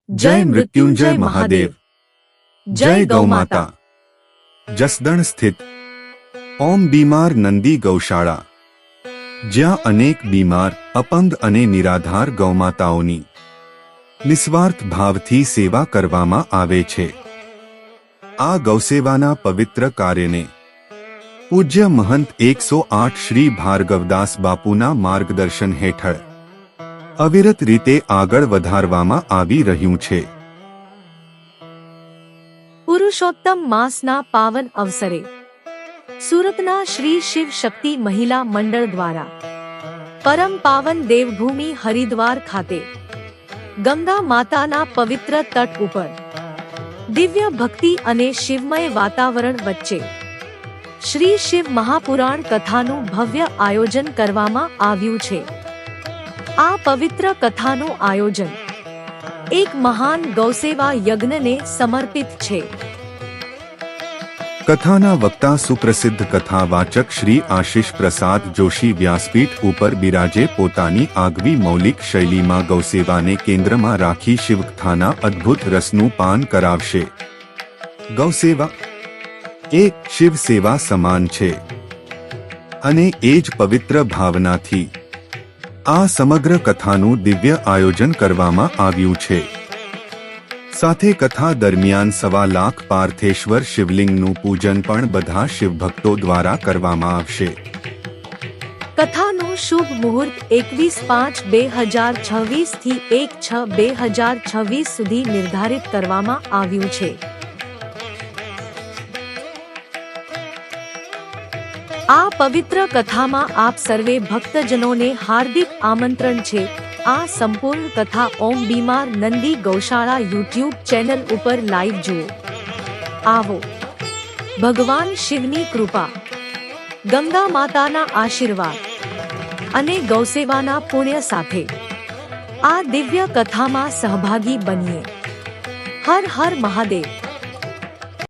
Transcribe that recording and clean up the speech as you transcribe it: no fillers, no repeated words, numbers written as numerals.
जय मृत्युंजय महादेव। जय गौमाता। जसदण स्थित ओम बीमार नंदी गौशाळा, જ્યાં અનેક બીમાર, અપંગ અને નિરાધાર ગૌમાતાઓની નિસ્વાર્થ ભાવથી સેવા કરવામાં આવે છે। આ ગૌસેવાના પવિત્ર કાર્યને પૂજ્ય મહંત 108 શ્રી ભાર્ગવદાસ બાપુના માર્ગદર્શન હેઠળ અવિરત રીતે આગળ વધારવામાં આવી રહ્યું છે। પુરુષોત્તમ માસના પાવન અવસરે સુરતના શ્રી શિવ શક્તિ મહિલા મંડળ દ્વારા પરમ પાવન દેવભૂમિ હરિદ્વાર ખાતે ગંગા માતાના પવિત્ર તટ ઉપર દિવ્ય ભક્તિ અને શિવમય વાતાવરણ વચ્ચે શ્રી શિવ મહાપુરાણ કથાનું ભવ્ય આયોજન કરવામાં આવ્યું છે। આ પવિત્ર કથાનું આયોજન એક મહાન ગૌસેવા યજ્ઞને સમર્પિત છે। કથાના વક્તા સુપ્રસિદ્ધ કથાવાચક શ્રી આશિષ પ્રસાદ જોશી વ્યાસપીઠ ઉપર બિરાજે પોતાની આગવી મૌલિક શૈલીમાં ગૌસેવાને કેન્દ્રમાં રાખી શિવકથાના અદ્ભુત રસનું પાન કરાવશે। ગૌસેવા એક શિવ સેવા સમાન છે અને એ જ પવિત્ર ભાવનાથી આ સમગ્ર કથાનું દિવ્ય આયોજન કરવામાં આવ્યું છે। સાથે કથા દરમિયાન 1.25 લાખ પાર્થેશ્વર શિવલિંગનું પૂજન પણ બધા શિવભક્તો દ્વારા કરવામાં આવશે। કથાનું શુભ મુહૂર્ત 21/5/2026 થી 1/6/2026 સુધી નિર્ધારિત કરવામાં આવ્યું છે। આ પવિત્ર કથામાં આપ સર્વે ભક્તજનોને હાર્દિક આમંત્રણ છે। આ સંપૂર્ણ કથા ઓમ બીમાર નંદી ગૌશાળા યુટ્યુબ ચેનલ ઉપર લાઈવ જુઓ। આવો ભગવાન શિવની કૃપા, ગંગા માતાના આશીર્વાદ અને ગૌસેવાના પુણ્ય સાથે આ દિવ્ય કથામાં સહભાગી બનીએ। હર હર મહાદેવ।